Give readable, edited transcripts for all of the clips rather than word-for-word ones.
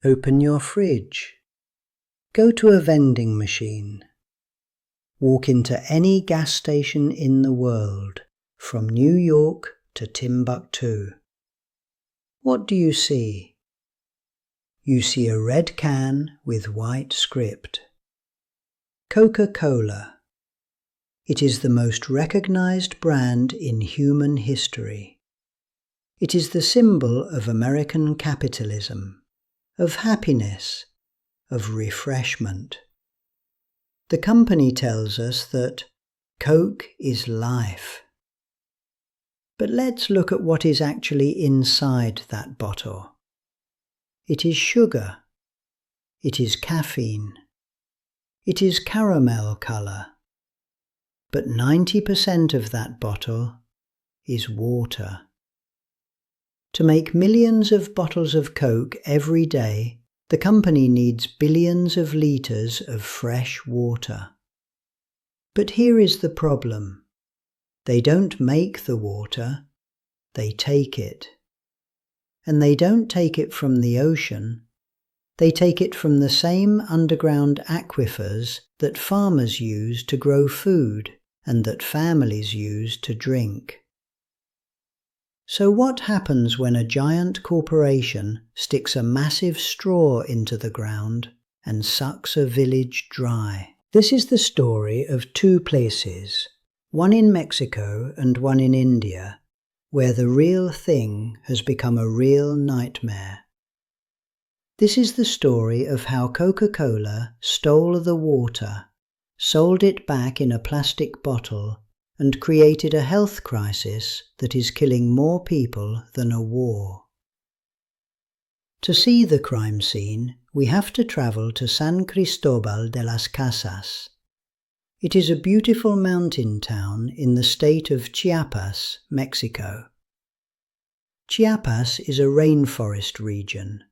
Open your fridge. Go to a vending machine. Walk into any gas station in the world, from New York to Timbuktu. What do you see? You see a red can with white script. Coca-Cola. It is the most recognized brand in human history. It is the symbol of American capitalism, of happiness, of refreshment. The company tells us that Coke is life. But let's look at what is actually inside that bottle. It is sugar. It is caffeine. It is caramel color. But 90% of that bottle is water. To make millions of bottles of Coke every day, the company needs billions of liters of fresh water. But here is the problem. They don't make the water, they take it. And they don't take it from the ocean, they take it from the same underground aquifers that farmers use to grow food and that families use to drink. So what happens when a giant corporation sticks a massive straw into the ground and sucks a village dry? This is the story of two places, one in Mexico and one in India, where the real thing has become a real nightmare. This is the story of how Coca-Cola stole the water, sold it back in a plastic bottle, and created a health crisis that is killing more people than a war. To see the crime scene, we have to travel to San Cristobal de las Casas. It is a beautiful mountain town in the state of Chiapas, Mexico. Chiapas is a rainforest region.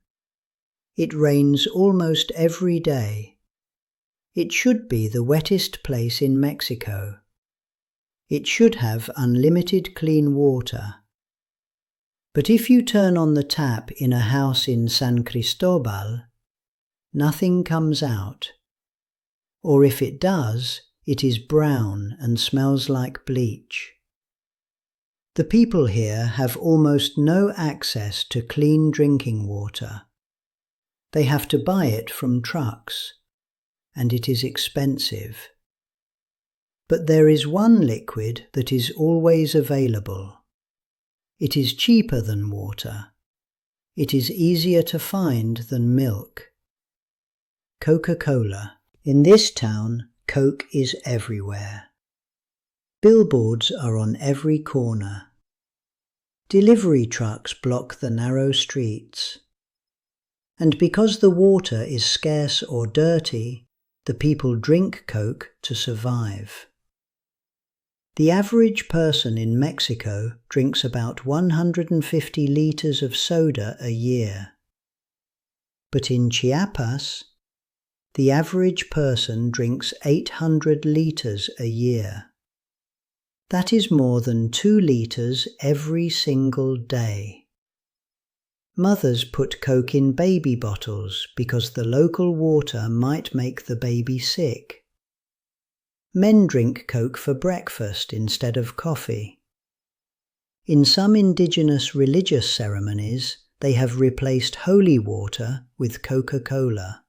It rains almost every day. It should be the wettest place in Mexico. It should have unlimited clean water. But if you turn on the tap in a house in San Cristobal, nothing comes out. Or if it does, it is brown and smells like bleach. The people here have almost no access to clean drinking water. They have to buy it from trucks, and it is expensive. But there is one liquid that is always available. It is cheaper than water. It is easier to find than milk. Coca-Cola. In this town, Coke is everywhere. Billboards are on every corner. Delivery trucks block the narrow streets. And because the water is scarce or dirty, the people drink Coke to survive. The average person in Mexico drinks about 150 liters of soda a year. But in Chiapas, the average person drinks 800 liters a year. That is more than 2 liters every single day. Mothers put Coke in baby bottles because the local water might make the baby sick. Men drink Coke for breakfast instead of coffee. In some indigenous religious ceremonies, they have replaced holy water with Coca-Cola.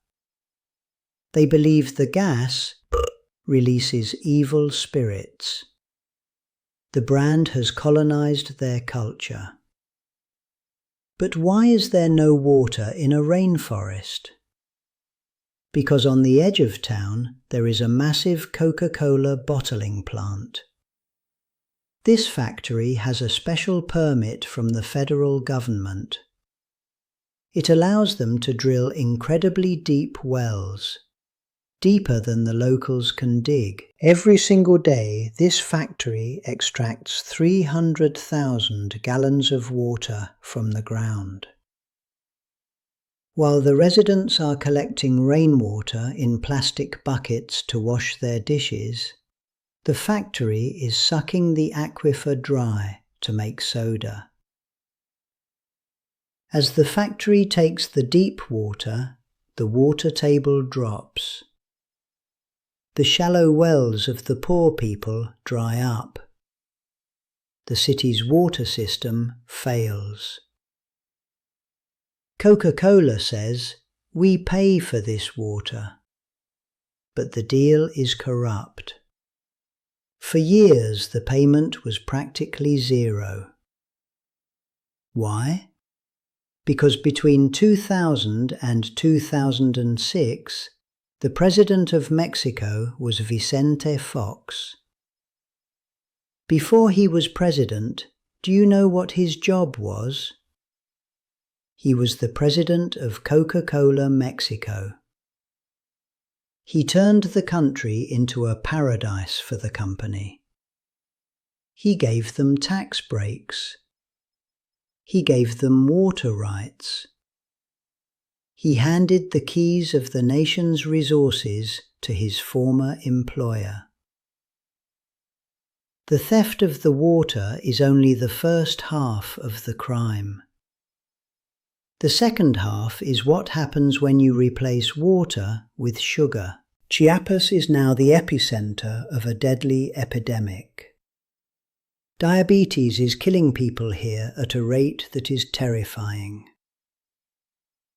They believe the gas releases evil spirits. The brand has colonized their culture. But why is there no water in a rainforest? Because on the edge of town there is a massive Coca-Cola bottling plant. This factory has a special permit from the federal government. It allows them to drill incredibly deep wells, deeper than the locals can dig. Every single day, this factory extracts 300,000 gallons of water from the ground. While the residents are collecting rainwater in plastic buckets to wash their dishes, the factory is sucking the aquifer dry to make soda. As the factory takes the deep water, the water table drops. The shallow wells of the poor people dry up. The city's water system fails. Coca-Cola says, "We pay for this water." But the deal is corrupt. For years, the payment was practically zero. Why? Because between 2000 and 2006, the President of Mexico was Vicente Fox. Before he was president, do you know what his job was? He was the president of Coca-Cola Mexico. He turned the country into a paradise for the company. He gave them tax breaks. He gave them water rights. He handed the keys of the nation's resources to his former employer. The theft of the water is only the first half of the crime. The second half is what happens when you replace water with sugar. Chiapas is now the epicenter of a deadly epidemic. Diabetes is killing people here at a rate that is terrifying.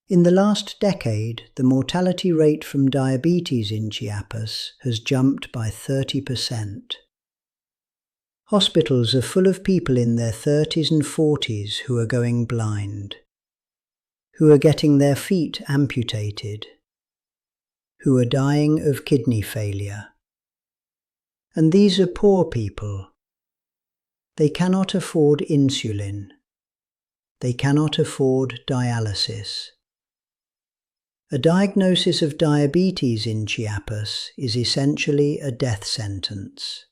In the last decade, the mortality rate from diabetes in Chiapas has jumped by 30%. Hospitals are full of people in their 30s and 40s who are going blind, who are getting their feet amputated, who are dying of kidney failure. And these are poor people. They cannot afford insulin. They cannot afford dialysis. A diagnosis of diabetes in Chiapas is essentially a death sentence.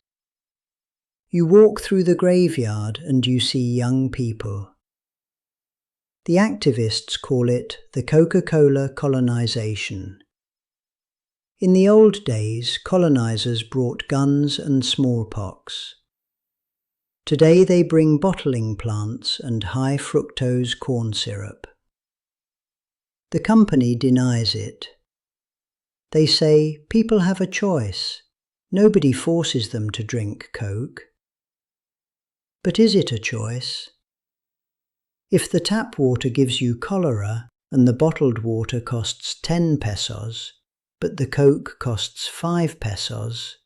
You walk through the graveyard and you see young people. The activists call it the Coca-Cola colonization. In the old days, colonizers brought guns and smallpox. Today they bring bottling plants and high fructose corn syrup. The company denies it. They say people have a choice. Nobody forces them to drink Coke. But is it a choice? If the tap water gives you cholera and the bottled water costs 10 pesos, but the Coke costs 5 pesos,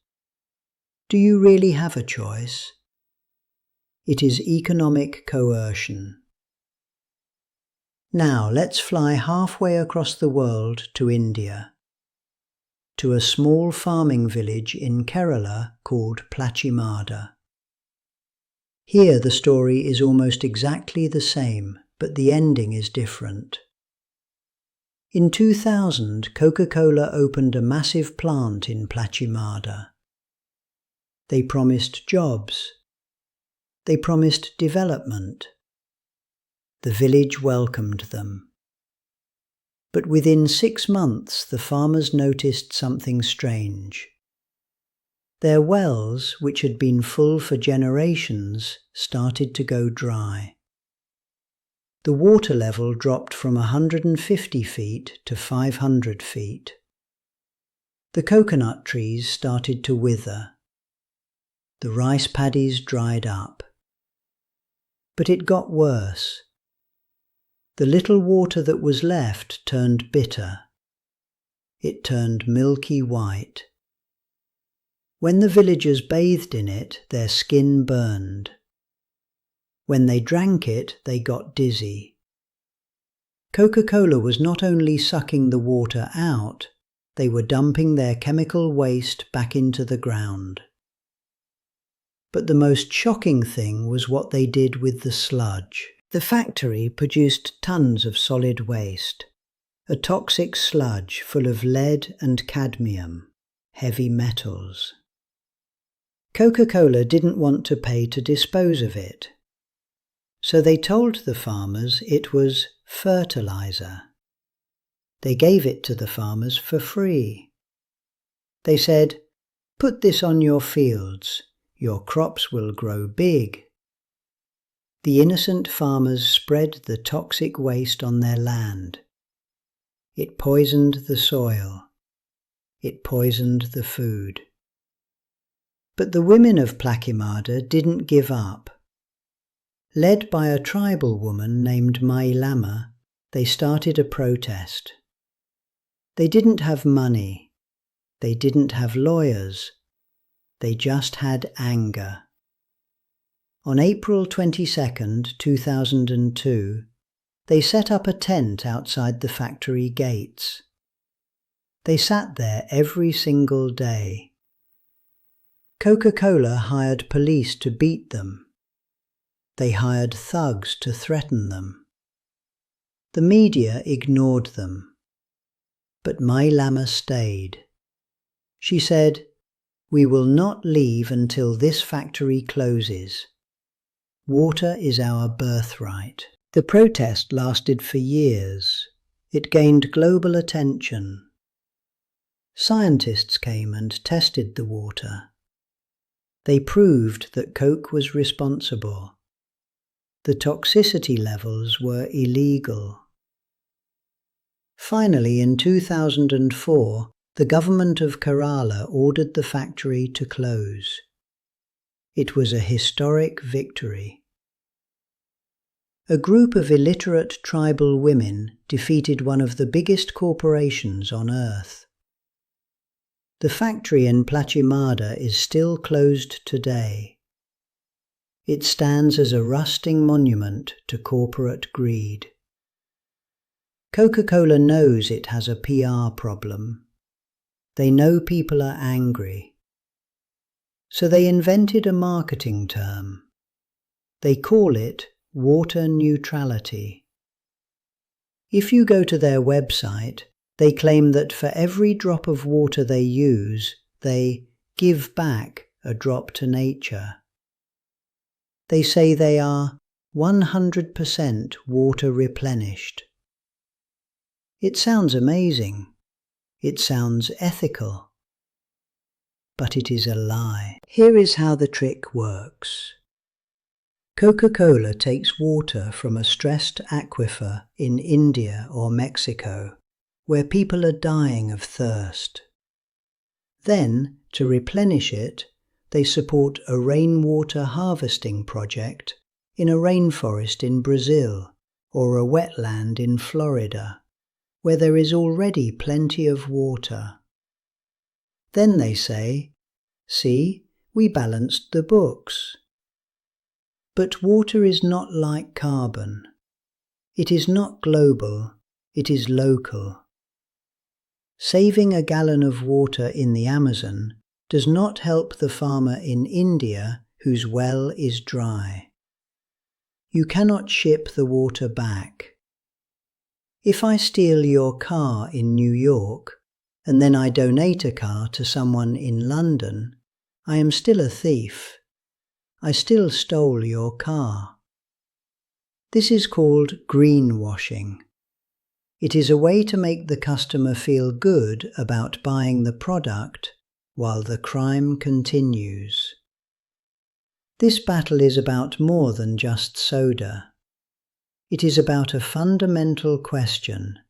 do you really have a choice? It is economic coercion. Now let's fly halfway across the world to India, to a small farming village in Kerala called Plachimada. Here the story is almost exactly the same, but the ending is different. In 2000, Coca-Cola opened a massive plant in Plachimada. They promised jobs. They promised development. The village welcomed them. But within 6 months, the farmers noticed something strange. Their wells, which had been full for generations, started to go dry. The water level dropped from 150 feet to 500 feet. The coconut trees started to wither. The rice paddies dried up. But it got worse. The little water that was left turned bitter. It turned milky white. When the villagers bathed in it, their skin burned. When they drank it, they got dizzy. Coca-Cola was not only sucking the water out, they were dumping their chemical waste back into the ground. But the most shocking thing was what they did with the sludge. The factory produced tons of solid waste, a toxic sludge full of lead and cadmium, heavy metals. Coca-Cola didn't want to pay to dispose of it, so they told the farmers it was fertilizer. They gave it to the farmers for free. They said, "Put this on your fields. Your crops will grow big." the innocent farmers spread the toxic waste on their land. It poisoned the soil. It poisoned the food. But the women of Plakimada didn't give up. Led by a tribal woman named Mai Lama, they started a protest. They didn't have money. They didn't have lawyers. They just had anger. On April 22, 2002, they set up a tent outside the factory gates. They sat there every single day. Coca-Cola hired police to beat them. They hired thugs to threaten them. The media ignored them. But Mai Lama stayed. She said, "We will not leave until this factory closes. Water is our birthright." The protest lasted for years. It gained global attention. Scientists came and tested the water. They proved that Coke was responsible. The toxicity levels were illegal. Finally, in 2004, the government of Kerala ordered the factory to close. It was a historic victory. A group of illiterate tribal women defeated one of the biggest corporations on earth. The factory in Plakimada is still closed today. It stands as a rusting monument to corporate greed. Coca-Cola knows it has a PR problem. They know people are angry. So they invented a marketing term. They call it water neutrality. If you go to their website, they claim that for every drop of water they use, they give back a drop to nature. They say they are 100% water replenished. It sounds amazing. It sounds ethical. But it is a lie. Here is how the trick works. Coca-Cola takes water from a stressed aquifer in India or Mexico, where people are dying of thirst. Then, to replenish it, they support a rainwater harvesting project in a rainforest in Brazil or a wetland in Florida, where there is already plenty of water. Then they say, "See, we balanced the books." But water is not like carbon. It is not global, it is local. Saving a gallon of water in the Amazon does not help the farmer in India whose well is dry. You cannot ship the water back. If I steal your car in New York, and then I donate a car to someone in London, I am still a thief. I still stole your car. This is called greenwashing. It is a way to make the customer feel good about buying the product while the crime continues. This battle is about more than just soda. It is about a fundamental question.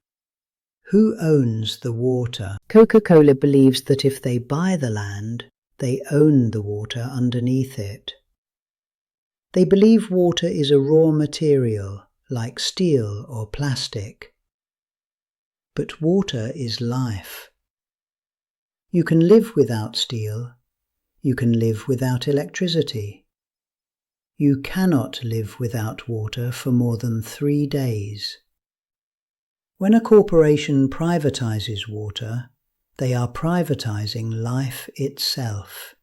Who owns the water? Coca-Cola believes that if they buy the land, they own the water underneath it. They believe water is a raw material, like steel or plastic. But water is life. You can live without steel. You can live without electricity. You cannot live without water for more than 3 days. When a corporation privatizes water, they are privatizing life itself.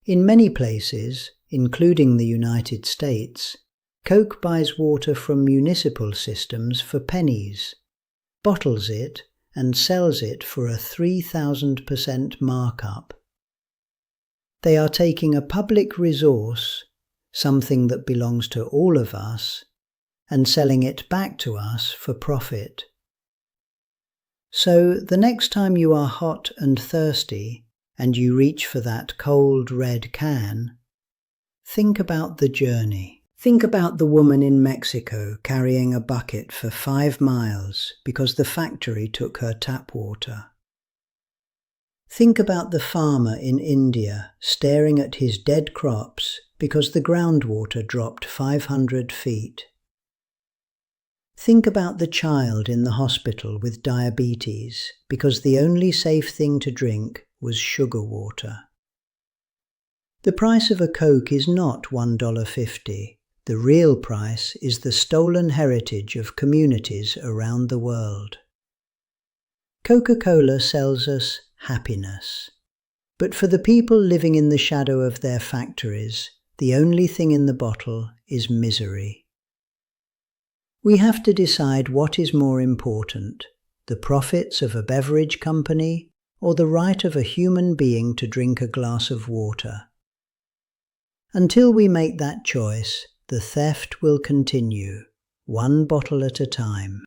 In many places, including the United States, Coke buys water from municipal systems for pennies, bottles it, and sells it for a 3,000% markup. They are taking a public resource, something that belongs to all of us, and selling it back to us for profit. So the next time you are hot and thirsty, and you reach for that cold red can, think about the journey. Think about the woman in Mexico carrying a bucket for 5 miles because the factory took her tap water. Think about the farmer in India staring at his dead crops because the groundwater dropped 500 feet. Think about the child in the hospital with diabetes because the only safe thing to drink was sugar water. The price of a Coke is not $1.50. The real price is the stolen heritage of communities around the world. Coca-Cola sells us happiness. But for the people living in the shadow of their factories, the only thing in the bottle is misery. We have to decide what is more important, the profits of a beverage company or the right of a human being to drink a glass of water. Until we make that choice, the theft will continue, one bottle at a time.